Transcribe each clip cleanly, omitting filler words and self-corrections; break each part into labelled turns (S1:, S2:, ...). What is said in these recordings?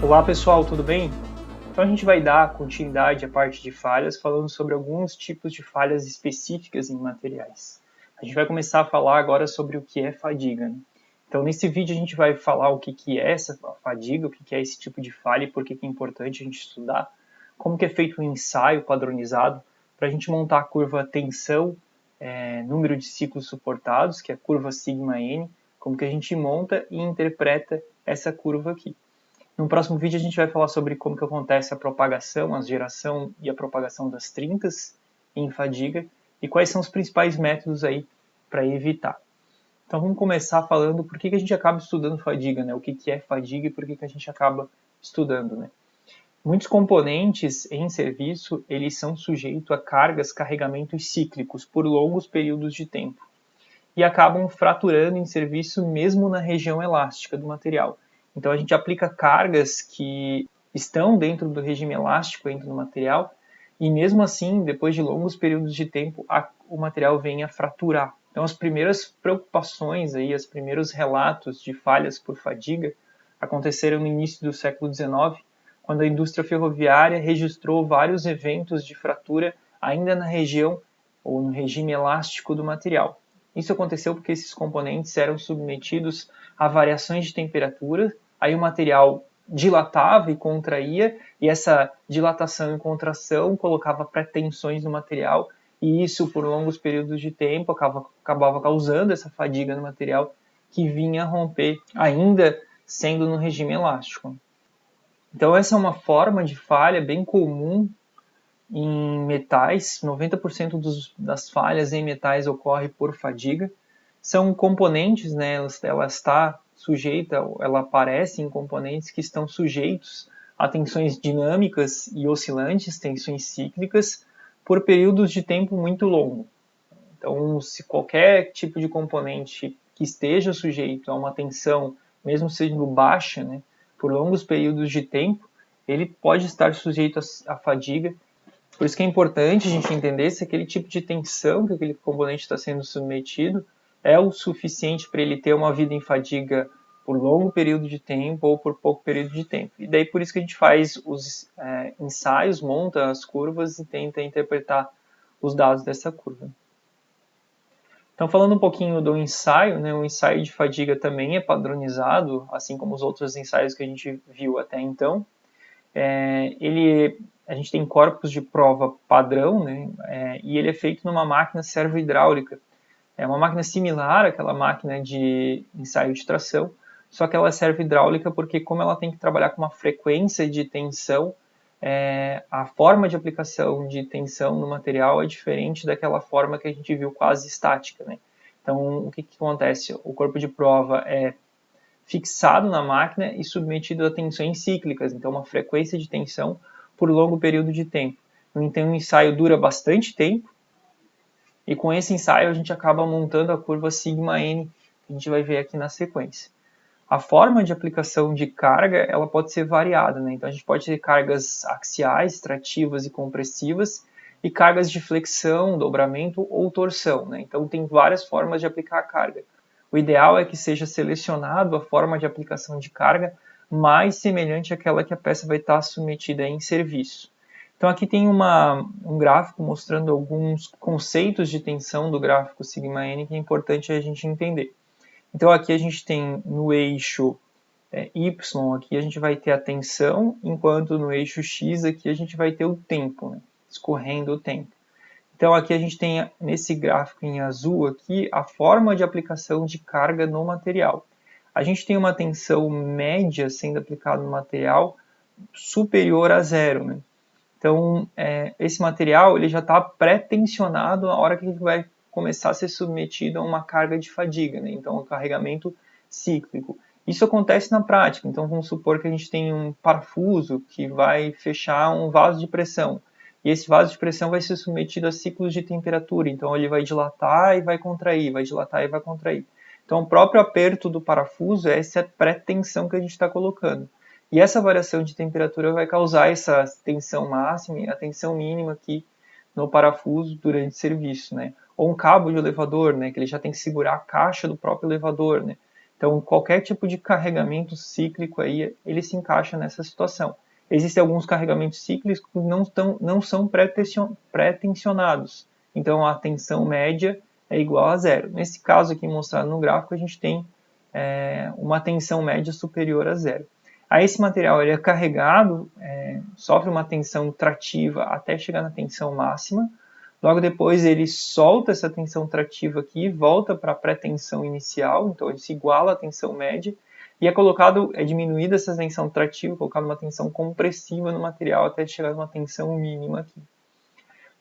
S1: Olá pessoal, tudo bem? Então a gente vai dar continuidade à parte de falhas, falando sobre alguns tipos de falhas específicas em materiais. A gente vai começar a falar agora sobre o que é fadiga, né? Então nesse vídeo a gente vai falar o que é essa fadiga, o que é esse tipo de falha e por que é importante a gente estudar, como que é feito um ensaio padronizado para a gente montar a curva tensão, número de ciclos suportados, que é a curva sigma n, como que a gente monta e interpreta essa curva aqui. No próximo vídeo a gente vai falar sobre como que acontece a propagação, a geração e a propagação das trincas em fadiga e quais são os principais métodos aí para evitar. Então vamos começar falando por que a gente acaba estudando fadiga, né? O que é fadiga e por que a gente acaba estudando, né? Muitos componentes em serviço, eles são sujeitos a cargas, carregamentos cíclicos por longos períodos de tempo e acabam fraturando em serviço mesmo na região elástica do material. Então a gente aplica cargas que estão dentro do regime elástico, dentro do material, e mesmo assim, depois de longos períodos de tempo, o material vem a fraturar. Então as primeiras preocupações, aí, os primeiros relatos de falhas por fadiga aconteceram no início do século XIX, quando a indústria ferroviária registrou vários eventos de fratura ainda na região ou no regime elástico do material. Isso aconteceu porque esses componentes eram submetidos a variações de temperatura, aí o material dilatava e contraía, e essa dilatação e contração colocava pretensões no material, e isso por longos períodos de tempo acabava causando essa fadiga no material que vinha a romper, ainda sendo no regime elástico. Então essa é uma forma de falha bem comum em metais, 90% das falhas em metais ocorre por fadiga. São componentes, né, ela está sujeita, ela aparece em componentes que estão sujeitos a tensões dinâmicas e oscilantes, tensões cíclicas, por períodos de tempo muito longo. Então, se qualquer tipo de componente que esteja sujeito a uma tensão, mesmo sendo baixa, né, por longos períodos de tempo, ele pode estar sujeito à fadiga. Por isso que é importante a gente entender se aquele tipo de tensão que aquele componente está sendo submetido é o suficiente para ele ter uma vida em fadiga por longo período de tempo ou por pouco período de tempo. E daí por isso que a gente faz os ensaios, monta as curvas e tenta interpretar os dados dessa curva. Então, falando um pouquinho do ensaio, né, o ensaio de fadiga também é padronizado, assim como os outros ensaios que a gente viu até então. A gente tem corpos de prova padrão, né, e ele é feito numa máquina servo-hidráulica. É uma máquina similar àquela máquina de ensaio de tração, só que ela é servo-hidráulica porque como ela tem que trabalhar com uma frequência de tensão, a forma de aplicação de tensão no material é diferente daquela forma que a gente viu quase estática, né? Então, o que acontece? O corpo de prova é fixado na máquina e submetido a tensões cíclicas, então uma frequência de tensão por longo período de tempo. Então o ensaio dura bastante tempo e com esse ensaio a gente acaba montando a curva sigma n, que a gente vai ver aqui na sequência. A forma de aplicação de carga ela pode ser variada, né? Então a gente pode ter cargas axiais, trativas e compressivas e cargas de flexão, dobramento ou torção, né? Então tem várias formas de aplicar a carga. O ideal é que seja selecionado a forma de aplicação de carga mais semelhante àquela que a peça vai estar submetida em serviço. Então aqui tem um gráfico mostrando alguns conceitos de tensão do gráfico sigma n que é importante a gente entender. Então aqui a gente tem no eixo Y, aqui a gente vai ter a tensão, enquanto no eixo X aqui a gente vai ter o tempo, né? Escorrendo o tempo. Então aqui a gente tem nesse gráfico em azul aqui a forma de aplicação de carga no material. A gente tem uma tensão média sendo aplicada no material superior a zero, né? Então esse material ele já está pré-tensionado na hora que ele vai começar a ser submetido a uma carga de fadiga, né? Então um carregamento cíclico. Isso acontece na prática, então vamos supor que a gente tem um parafuso que vai fechar um vaso de pressão. E esse vaso de pressão vai ser submetido a ciclos de temperatura, então ele vai dilatar e vai contrair, vai dilatar e vai contrair. Então o próprio aperto do parafuso é essa pré-tensão que a gente está colocando. E essa variação de temperatura vai causar essa tensão máxima e a tensão mínima aqui no parafuso durante o serviço, né? Ou um cabo de elevador, né? Que ele já tem que segurar a caixa do próprio elevador, né? Então, qualquer tipo de carregamento cíclico aí, ele se encaixa nessa situação. Existem alguns carregamentos cíclicos que não são pré-tensionados. Então, a tensão média é igual a zero. Nesse caso aqui mostrado no gráfico, a gente tem uma tensão média superior a zero. Aí esse material ele é carregado, sofre uma tensão trativa até chegar na tensão máxima. Logo depois ele solta essa tensão trativa aqui, volta para a pré-tensão inicial, então ele se iguala à tensão média, e é diminuída essa tensão trativa, colocada uma tensão compressiva no material até chegar a uma tensão mínima aqui. O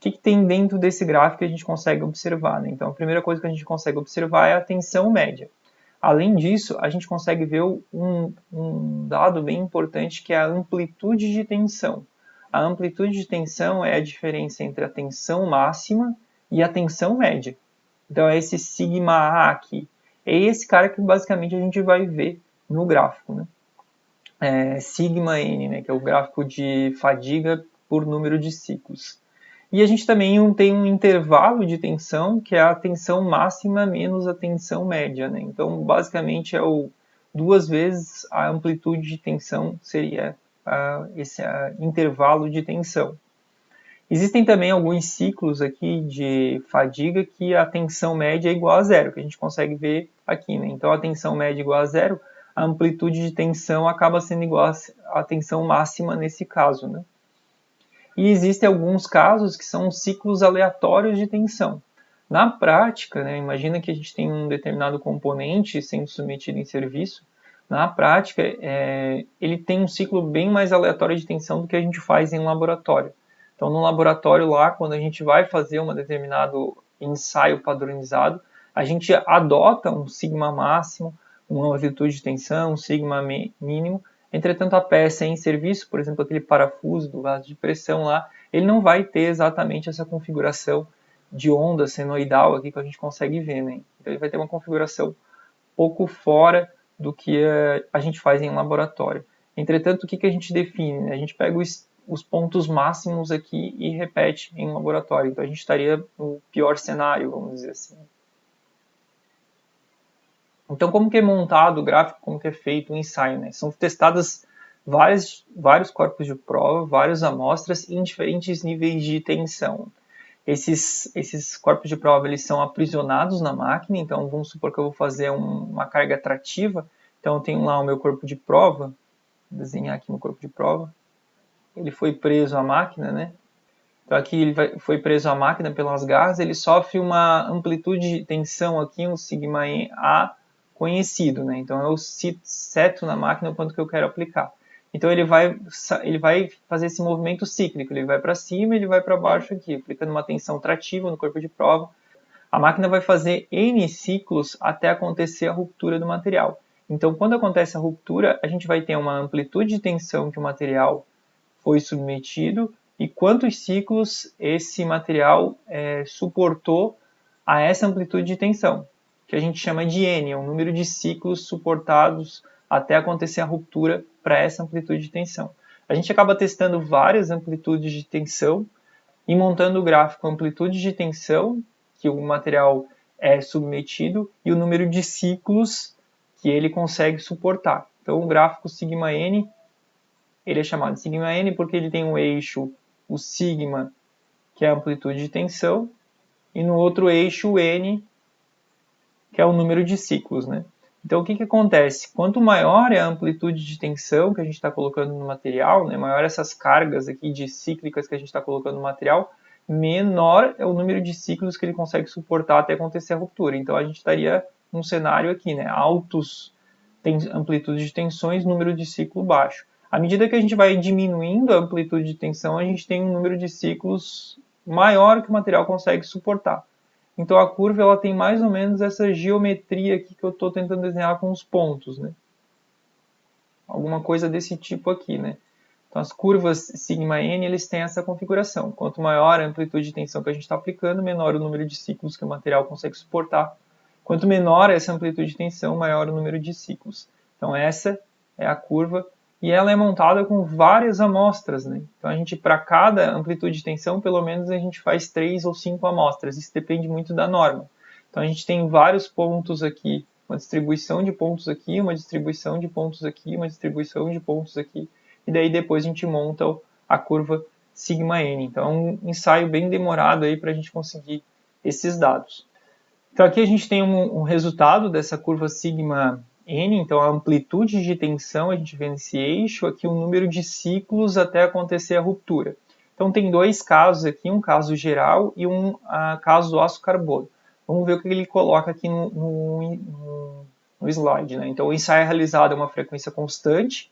S1: que tem dentro desse gráfico que a gente consegue observar, né? Então a primeira coisa que a gente consegue observar é a tensão média. Além disso, a gente consegue ver um dado bem importante que é a amplitude de tensão. A amplitude de tensão é a diferença entre a tensão máxima e a tensão média. Então é esse sigma A aqui. É esse cara que basicamente a gente vai ver no gráfico, né? Sigma N, né, que é o gráfico de fadiga por número de ciclos. E a gente também tem um intervalo de tensão, que é a tensão máxima menos a tensão média, né? Então, basicamente, duas vezes a amplitude de tensão seria esse intervalo de tensão. Existem também alguns ciclos aqui de fadiga que a tensão média é igual a zero, que a gente consegue ver aqui, né? Então, a tensão média é igual a zero, a amplitude de tensão acaba sendo igual à tensão máxima nesse caso, né? E existem alguns casos que são ciclos aleatórios de tensão. Na prática, né, imagina que a gente tem um determinado componente sendo submetido em serviço. Na prática, ele tem um ciclo bem mais aleatório de tensão do que a gente faz em laboratório. Então, no laboratório lá, quando a gente vai fazer um determinado ensaio padronizado, a gente adota um sigma máximo, uma amplitude de tensão, um sigma mínimo. Entretanto, a peça em serviço, por exemplo, aquele parafuso do vaso de pressão lá, ele não vai ter exatamente essa configuração de onda senoidal aqui que a gente consegue ver, né? Então ele vai ter uma configuração pouco fora do que a gente faz em laboratório. Entretanto, o que a gente define? A gente pega os pontos máximos aqui e repete em laboratório. Então a gente estaria no pior cenário, vamos dizer assim. Então, como que é montado o gráfico, como que é feito o ensaio, né? São testadas vários corpos de prova, várias amostras em diferentes níveis de tensão. Esses corpos de prova eles são aprisionados na máquina, então vamos supor que eu vou fazer uma carga trativa, então eu tenho lá o meu corpo de prova, vou desenhar aqui meu corpo de prova, ele foi preso à máquina, né? Então aqui ele foi preso à máquina pelas garras, ele sofre uma amplitude de tensão aqui, um sigma A conhecido, né? Então eu seto na máquina o quanto que eu quero aplicar. Então ele vai fazer esse movimento cíclico, ele vai para cima e ele vai para baixo aqui, aplicando uma tensão trativa no corpo de prova. A máquina vai fazer N ciclos até acontecer a ruptura do material. Então quando acontece a ruptura, a gente vai ter uma amplitude de tensão que o material foi submetido e quantos ciclos esse material suportou a essa amplitude de tensão, que a gente chama de N, é o número de ciclos suportados até acontecer a ruptura para essa amplitude de tensão. A gente acaba testando várias amplitudes de tensão e montando o gráfico amplitude de tensão que o material é submetido e o número de ciclos que ele consegue suportar. Então o gráfico sigma N ele é chamado de sigma N porque ele tem um eixo, o sigma, que é a amplitude de tensão, e no outro eixo o N, que é o número de ciclos, né? Então, o que acontece? Quanto maior é a amplitude de tensão que a gente está colocando no material, né, maior essas cargas aqui de cíclicas que a gente está colocando no material, menor é o número de ciclos que ele consegue suportar até acontecer a ruptura. Então, a gente estaria num cenário aqui, né, altos amplitudes de tensões, número de ciclo baixo. À medida que a gente vai diminuindo a amplitude de tensão, a gente tem um número de ciclos maior que o material consegue suportar. Então a curva ela tem mais ou menos essa geometria aqui que eu estou tentando desenhar com os pontos, né? Alguma coisa desse tipo aqui, né? Então as curvas sigma n eles têm essa configuração. Quanto maior a amplitude de tensão que a gente está aplicando, menor o número de ciclos que o material consegue suportar. Quanto menor essa amplitude de tensão, maior o número de ciclos. Então essa é a curva e ela é montada com várias amostras, né? Então a gente, para cada amplitude de tensão, pelo menos a gente faz 3 ou 5 amostras. Isso depende muito da norma. Então a gente tem vários pontos aqui uma distribuição de pontos aqui, uma distribuição de pontos aqui, uma distribuição de pontos aqui, e daí depois a gente monta a curva sigma n. Então é um ensaio bem demorado aí para a gente conseguir esses dados. Então aqui a gente tem um resultado dessa curva sigma n, então a amplitude de tensão a gente vê nesse eixo, aqui o número de ciclos até acontecer a ruptura. Então tem dois casos aqui, um caso geral e um caso do aço carbono. Vamos ver o que ele coloca aqui no slide, né? Então o ensaio é realizado a uma frequência constante,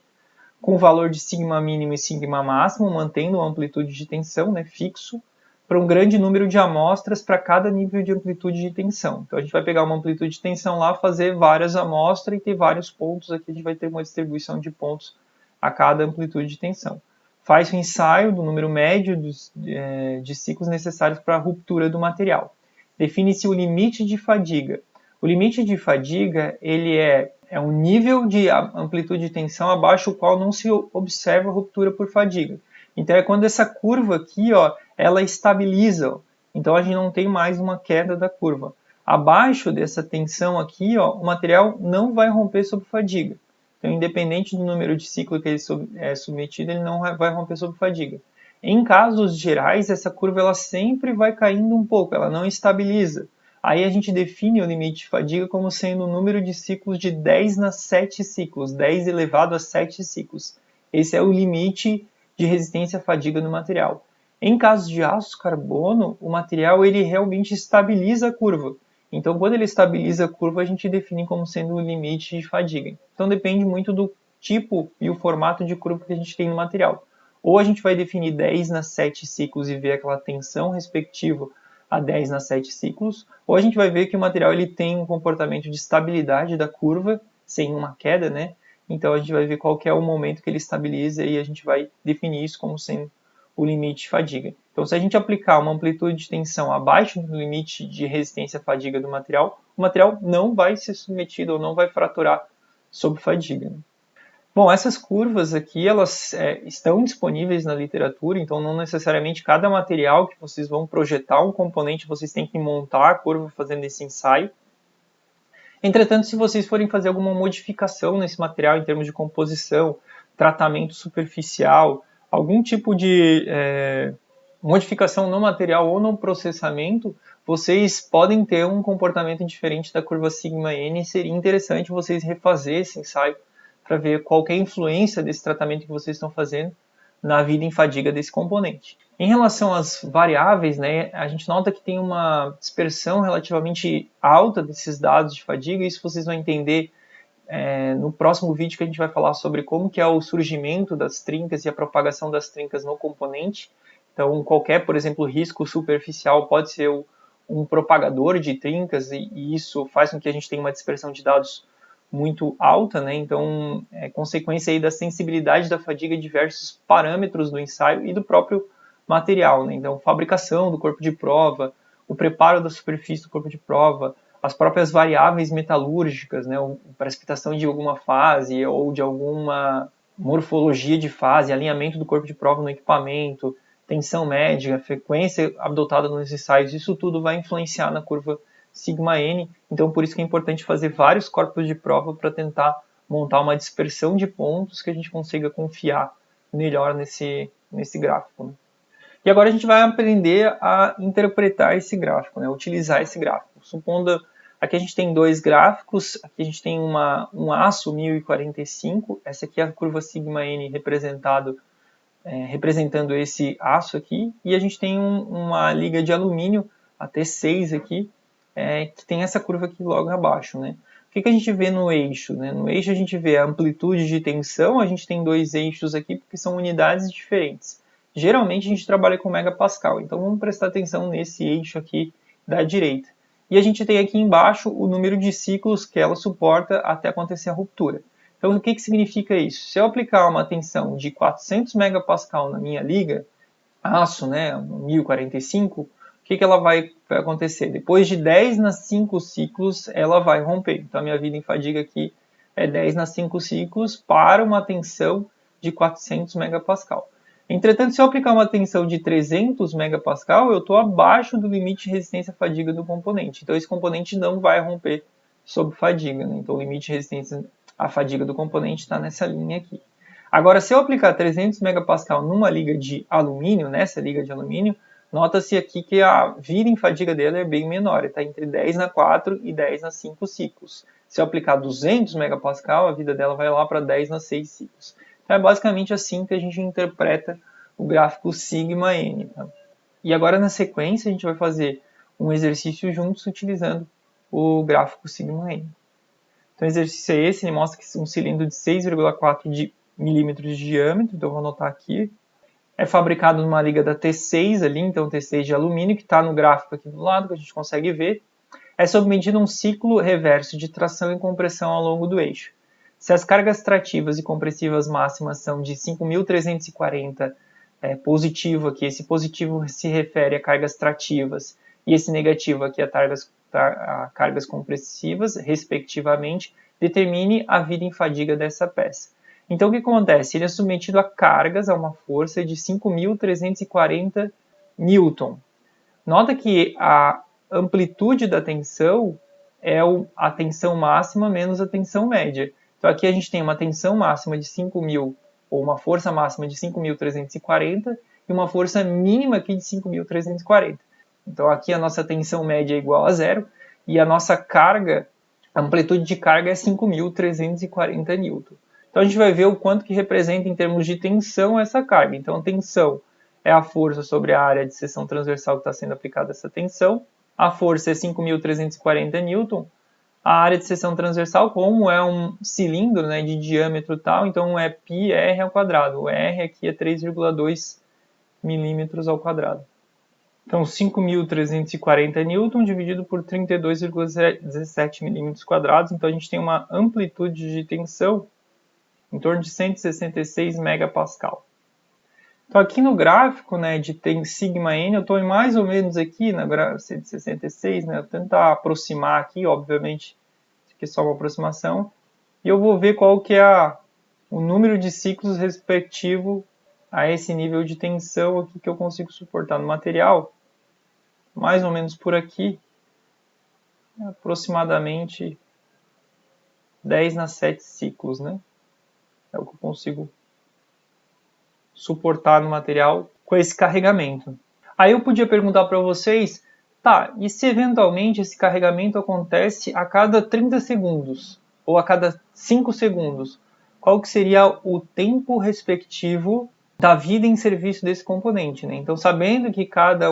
S1: com o valor de sigma mínimo e sigma máximo, mantendo a amplitude de tensão, né, fixo, para um grande número de amostras para cada nível de amplitude de tensão. Então a gente vai pegar uma amplitude de tensão lá, fazer várias amostras e ter vários pontos. Aqui a gente vai ter uma distribuição de pontos a cada amplitude de tensão. Faz o ensaio do número médio de ciclos necessários para a ruptura do material. Define-se o limite de fadiga. O limite de fadiga ele é um nível de amplitude de tensão abaixo do qual não se observa ruptura por fadiga. Então é quando essa curva aqui, ó, ela estabiliza. Então a gente não tem mais uma queda da curva. Abaixo dessa tensão aqui, ó, o material não vai romper sob fadiga. Então, independente do número de ciclo que ele é submetido, ele não vai romper sob fadiga. Em casos gerais, essa curva ela sempre vai caindo um pouco, ela não estabiliza. Aí a gente define o limite de fadiga como sendo o número de ciclos de 10 a 7 ciclos, 10 elevado a 7 ciclos. Esse é o limite de resistência à fadiga do material. Em caso de aço carbono, o material ele realmente estabiliza a curva. Então, quando ele estabiliza a curva, a gente define como sendo o limite de fadiga. Então, depende muito do tipo e o formato de curva que a gente tem no material. Ou a gente vai definir 10 a 7 ciclos e ver aquela tensão respectiva a 10 a 7 ciclos, ou a gente vai ver que o material ele tem um comportamento de estabilidade da curva, sem uma queda, né? Então a gente vai ver qual que é o momento que ele estabiliza e a gente vai definir isso como sendo o limite de fadiga. Então, se a gente aplicar uma amplitude de tensão abaixo do limite de resistência à fadiga do material, o material não vai ser submetido ou não vai fraturar sob fadiga. Bom, essas curvas aqui, elas estão disponíveis na literatura, então não necessariamente cada material que vocês vão projetar um componente, vocês têm que montar a curva fazendo esse ensaio. Entretanto, se vocês forem fazer alguma modificação nesse material em termos de composição, tratamento superficial, algum tipo de modificação no material ou no processamento, vocês podem ter um comportamento diferente da curva sigma n e seria interessante vocês refazer esse ensaio para ver qual é a influência desse tratamento que vocês estão fazendo na vida em fadiga desse componente. Em relação às variáveis, né, a gente nota que tem uma dispersão relativamente alta desses dados de fadiga, isso vocês vão entender no próximo vídeo que a gente vai falar sobre como que é o surgimento das trincas e a propagação das trincas no componente. Então, qualquer, por exemplo, risco superficial pode ser um propagador de trincas e isso faz com que a gente tenha uma dispersão de dados muito alta, né? Então, é consequência aí da sensibilidade da fadiga de diversos parâmetros do ensaio e do próprio material, né? Então, fabricação do corpo de prova, o preparo da superfície do corpo de prova, as próprias variáveis metalúrgicas, né? A precipitação de alguma fase ou de alguma morfologia de fase, alinhamento do corpo de prova no equipamento, tensão média, frequência adotada nos ensaios, isso tudo vai influenciar na curva sigma n, então por isso que é importante fazer vários corpos de prova para tentar montar uma dispersão de pontos que a gente consiga confiar melhor nesse gráfico. Né? E agora a gente vai aprender a interpretar esse gráfico, né? Utilizar esse gráfico. Supondo, aqui a gente tem dois gráficos, aqui a gente tem um aço 1045, essa aqui é a curva sigma n representando esse aço aqui, e a gente tem uma liga de alumínio, a T6 aqui, que tem essa curva aqui logo abaixo, né? O que a gente vê no eixo? Né? No eixo a gente vê a amplitude de tensão, a gente tem dois eixos aqui porque são unidades diferentes. Geralmente a gente trabalha com megapascal, então vamos prestar atenção nesse eixo aqui da direita. E a gente tem aqui embaixo o número de ciclos que ela suporta até acontecer a ruptura. Então o que significa isso? Se eu aplicar uma tensão de 400 megapascal na minha liga, aço, né, 1045, o que ela vai acontecer? Depois de 10 nas 5 ciclos, ela vai romper. Então, a minha vida em fadiga aqui é 10 nas 5 ciclos para uma tensão de 400 megapascal. Entretanto, se eu aplicar uma tensão de 300 megapascal, eu estou abaixo do limite de resistência à fadiga do componente. Então, esse componente não vai romper sobre fadiga, né? Então o limite de resistência à fadiga do componente está nessa linha aqui. Agora, se eu aplicar 300 MPa numa liga de alumínio, nessa liga de alumínio, nota-se aqui que a vida em fadiga dela é bem menor, está entre 10 na 4 e 10 na 5 ciclos. Se eu aplicar 200 MPa, a vida dela vai lá para 10 na 6 ciclos. Então é basicamente assim que a gente interpreta o gráfico σN. Tá? E agora na sequência a gente vai fazer um exercício juntos utilizando o gráfico σN. Então o exercício é esse, ele mostra que um cilindro de 6,4 milímetros de diâmetro, então eu vou anotar aqui. É fabricado numa liga da T6 ali, então T6 de alumínio, que está no gráfico aqui do lado, que a gente consegue ver. É submetido a um ciclo reverso de tração e compressão ao longo do eixo. Se as cargas trativas e compressivas máximas são de 5.340 positivo aqui, esse positivo se refere a cargas trativas e esse negativo aqui a cargas compressivas, respectivamente, determine a vida em fadiga dessa peça. Então, o que acontece? Ele é submetido a cargas, a uma força de 5.340 newton. Nota que a amplitude da tensão é a tensão máxima menos a tensão média. Então, aqui a gente tem uma tensão máxima de 5.000, ou uma força máxima de 5.340, e uma força mínima aqui de 5.340. Então, aqui a nossa tensão média é igual a zero, e a nossa carga, a amplitude de carga é 5.340 newton. Então a gente vai ver o quanto que representa em termos de tensão essa carga. Então a tensão é a força sobre a área de seção transversal que está sendo aplicada essa tensão. A força é 5.340 newton. A área de seção transversal, como é um cilindro, né, de diâmetro tal, então é πr ao quadrado. O R aqui é 3,2 milímetros ao quadrado. Então 5.340 newton dividido por 32,17 milímetros quadrados. Então a gente tem uma amplitude de tensão em torno de 166 megapascal. Então aqui no gráfico, né, de σN, eu estou mais ou menos aqui na 166, né, eu vou tentar aproximar aqui, obviamente, isso aqui é só uma aproximação, e eu vou ver qual que é o número de ciclos respectivo a esse nível de tensão aqui que eu consigo suportar no material, mais ou menos por aqui, aproximadamente 10 na 7 ciclos, né? É o que eu consigo suportar no material com esse carregamento. Aí eu podia perguntar para vocês, tá, e se eventualmente esse carregamento acontece a cada 30 segundos ou a cada 5 segundos? Qual que seria o tempo respectivo da vida em serviço desse componente, né? Então, sabendo que cada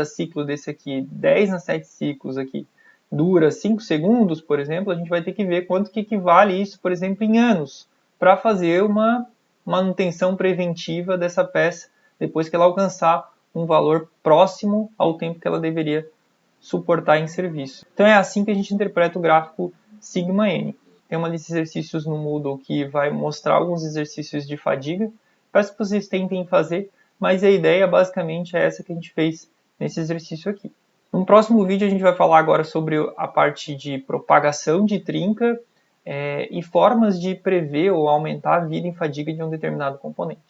S1: ciclo desse aqui, 10 na 7 ciclos aqui, dura 5 segundos, por exemplo, a gente vai ter que ver quanto que equivale isso, por exemplo, em anos, para fazer uma manutenção preventiva dessa peça depois que ela alcançar um valor próximo ao tempo que ela deveria suportar em serviço. Então é assim que a gente interpreta o gráfico σN. Tem uma lista de exercícios no Moodle que vai mostrar alguns exercícios de fadiga. Peço que vocês tentem fazer, mas a ideia basicamente é essa que a gente fez nesse exercício aqui. No próximo vídeo a gente vai falar agora sobre a parte de propagação de trinca e formas de prever ou aumentar a vida em fadiga de um determinado componente.